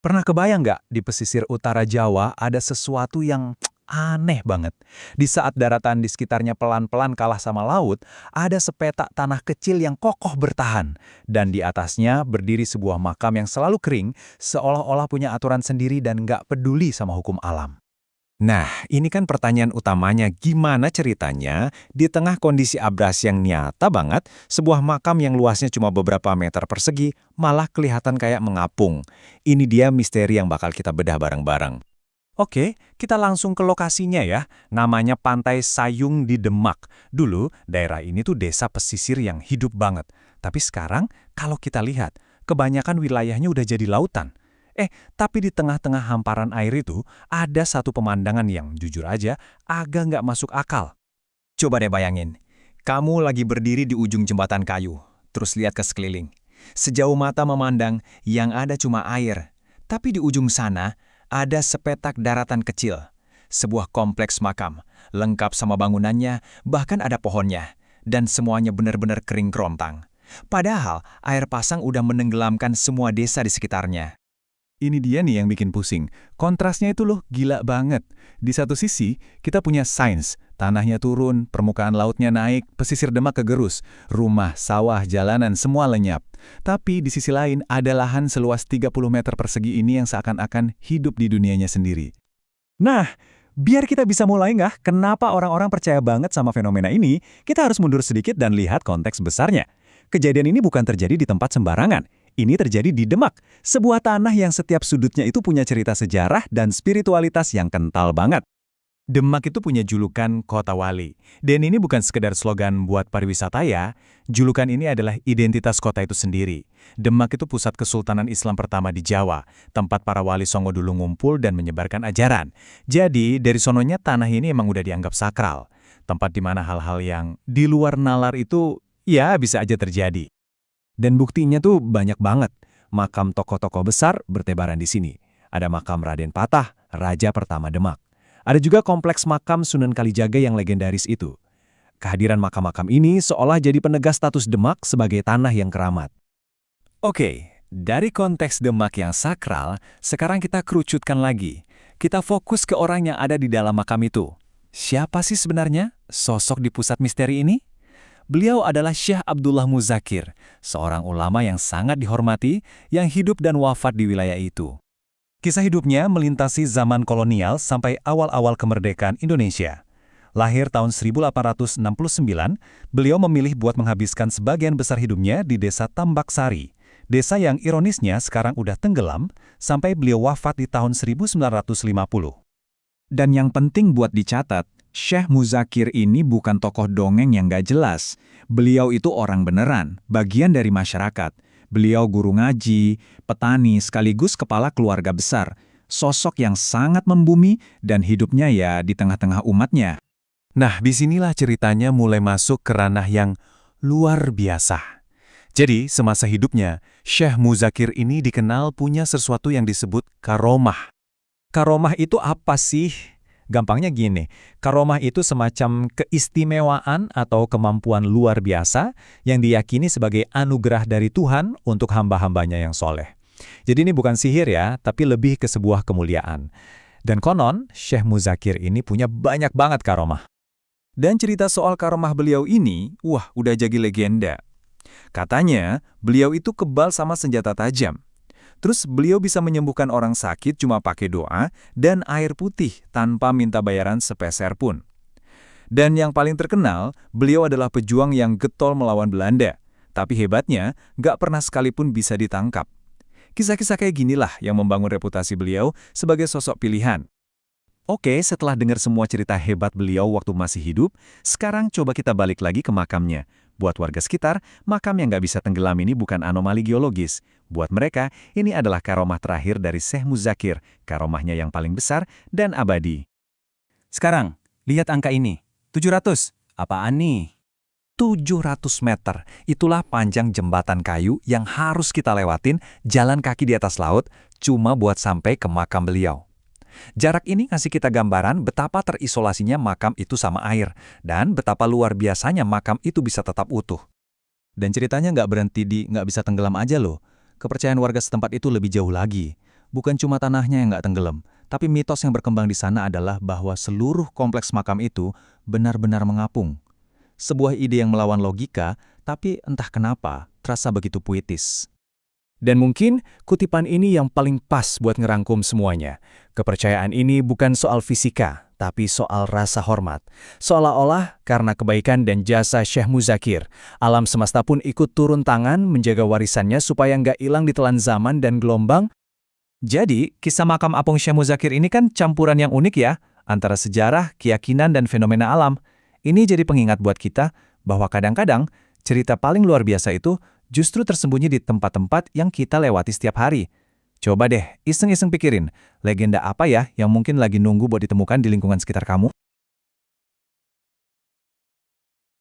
Pernah kebayang nggak di pesisir utara Jawa ada sesuatu yang aneh banget? Di saat daratan di sekitarnya pelan-pelan kalah sama laut, ada sepetak tanah kecil yang kokoh bertahan. Dan di atasnya berdiri sebuah makam yang selalu kering, seolah-olah punya aturan sendiri dan nggak peduli sama hukum alam. Nah, ini kan pertanyaan utamanya, gimana ceritanya di tengah kondisi abrasi yang nyata banget, sebuah makam yang luasnya cuma beberapa meter persegi malah kelihatan kayak mengapung. Ini dia misteri yang bakal kita bedah bareng-bareng. Oke, kita langsung ke lokasinya ya. Namanya Pantai Sayung di Demak. Dulu, daerah ini tuh desa pesisir yang hidup banget. Tapi sekarang, kalau kita lihat, kebanyakan wilayahnya udah jadi lautan. Tapi di tengah-tengah hamparan air itu, ada satu pemandangan yang jujur aja agak nggak masuk akal. Coba deh bayangin, kamu lagi berdiri di ujung jembatan kayu, terus lihat ke sekeliling. Sejauh mata memandang, yang ada cuma air. Tapi di ujung sana, ada sepetak daratan kecil. Sebuah kompleks makam, lengkap sama bangunannya, bahkan ada pohonnya. Dan semuanya benar-benar kering kerontang. Padahal, air pasang udah menenggelamkan semua desa di sekitarnya. Ini dia nih yang bikin pusing. Kontrasnya itu loh gila banget. Di satu sisi, kita punya sains. Tanahnya turun, permukaan lautnya naik, pesisir Demak kegerus. Rumah, sawah, jalanan, semua lenyap. Tapi di sisi lain, ada lahan seluas 30 meter persegi ini yang seakan-akan hidup di dunianya sendiri. Nah, biar kita bisa mulai nggak, kenapa orang-orang percaya banget sama fenomena ini, kita harus mundur sedikit dan lihat konteks besarnya. Kejadian ini bukan terjadi di tempat sembarangan. Ini terjadi di Demak, sebuah tanah yang setiap sudutnya itu punya cerita sejarah dan spiritualitas yang kental banget. Demak itu punya julukan Kota Wali. Dan ini bukan sekedar slogan buat pariwisata ya. Julukan ini adalah identitas kota itu sendiri. Demak itu pusat Kesultanan Islam pertama di Jawa, tempat para wali Songo dulu ngumpul dan menyebarkan ajaran. Jadi, dari sononya tanah ini emang udah dianggap sakral. Tempat di mana hal-hal yang di luar nalar itu ya bisa aja terjadi. Dan buktinya tuh banyak banget. Makam tokoh-tokoh besar bertebaran di sini. Ada makam Raden Patah, Raja pertama Demak. Ada juga kompleks makam Sunan Kalijaga yang legendaris itu. Kehadiran makam-makam ini seolah jadi penegas status Demak sebagai tanah yang keramat. Oke, dari konteks Demak yang sakral, sekarang kita kerucutkan lagi. Kita fokus ke orang yang ada di dalam makam itu. Siapa sih sebenarnya sosok di pusat misteri ini? Beliau adalah Syekh Abdullah Muzakir, seorang ulama yang sangat dihormati, yang hidup dan wafat di wilayah itu. Kisah hidupnya melintasi zaman kolonial sampai awal-awal kemerdekaan Indonesia. Lahir tahun 1869, beliau memilih buat menghabiskan sebagian besar hidupnya di desa Tambak Sari, desa yang ironisnya sekarang udah tenggelam, sampai beliau wafat di tahun 1950. Dan yang penting buat dicatat, Syekh Muzakir ini bukan tokoh dongeng yang gak jelas. Beliau itu orang beneran, bagian dari masyarakat. Beliau guru ngaji, petani, sekaligus kepala keluarga besar. Sosok yang sangat membumi dan hidupnya ya di tengah-tengah umatnya. Nah, disinilah ceritanya mulai masuk ke ranah yang luar biasa. Jadi, semasa hidupnya, Syekh Muzakir ini dikenal punya sesuatu yang disebut karomah. Karomah itu apa sih? Gampangnya gini, karomah itu semacam keistimewaan atau kemampuan luar biasa yang diyakini sebagai anugerah dari Tuhan untuk hamba-hambanya yang soleh. Jadi ini bukan sihir ya, tapi lebih ke sebuah kemuliaan. Dan konon, Syekh Muzakir ini punya banyak banget karomah. Dan cerita soal karomah beliau ini, wah udah jadi legenda. Katanya, beliau itu kebal sama senjata tajam. Terus beliau bisa menyembuhkan orang sakit cuma pakai doa dan air putih tanpa minta bayaran sepeser pun. Dan yang paling terkenal, beliau adalah pejuang yang getol melawan Belanda. Tapi hebatnya, nggak pernah sekalipun bisa ditangkap. Kisah-kisah kayak ginilah yang membangun reputasi beliau sebagai sosok pilihan. Oke, setelah dengar semua cerita hebat beliau waktu masih hidup, sekarang coba kita balik lagi ke makamnya. Buat warga sekitar, makam yang nggak bisa tenggelam ini bukan anomali geologis. Buat mereka, ini adalah karomah terakhir dari Syekh Muzakir, karomahnya yang paling besar dan abadi. Sekarang, lihat angka ini. 700. Apaan nih? 700 meter. Itulah panjang jembatan kayu yang harus kita lewatin jalan kaki di atas laut cuma buat sampai ke makam beliau. Jarak ini ngasih kita gambaran betapa terisolasinya makam itu sama air, dan betapa luar biasanya makam itu bisa tetap utuh. Dan ceritanya nggak berhenti di nggak bisa tenggelam aja loh. Kepercayaan warga setempat itu lebih jauh lagi. Bukan cuma tanahnya yang nggak tenggelam, tapi mitos yang berkembang di sana adalah bahwa seluruh kompleks makam itu benar-benar mengapung. Sebuah ide yang melawan logika, tapi entah kenapa terasa begitu puitis. Dan mungkin kutipan ini yang paling pas buat ngerangkum semuanya. Kepercayaan ini bukan soal fisika, tapi soal rasa hormat. Seolah-olah karena kebaikan dan jasa Syekh Muzakir, alam semesta pun ikut turun tangan menjaga warisannya supaya nggak hilang ditelan zaman dan gelombang. Jadi, kisah makam apung Syekh Muzakir ini kan campuran yang unik ya, antara sejarah, keyakinan, dan fenomena alam. Ini jadi pengingat buat kita bahwa kadang-kadang cerita paling luar biasa itu justru tersembunyi di tempat-tempat yang kita lewati setiap hari. Coba deh, iseng-iseng pikirin, legenda apa ya yang mungkin lagi nunggu buat ditemukan di lingkungan sekitar kamu?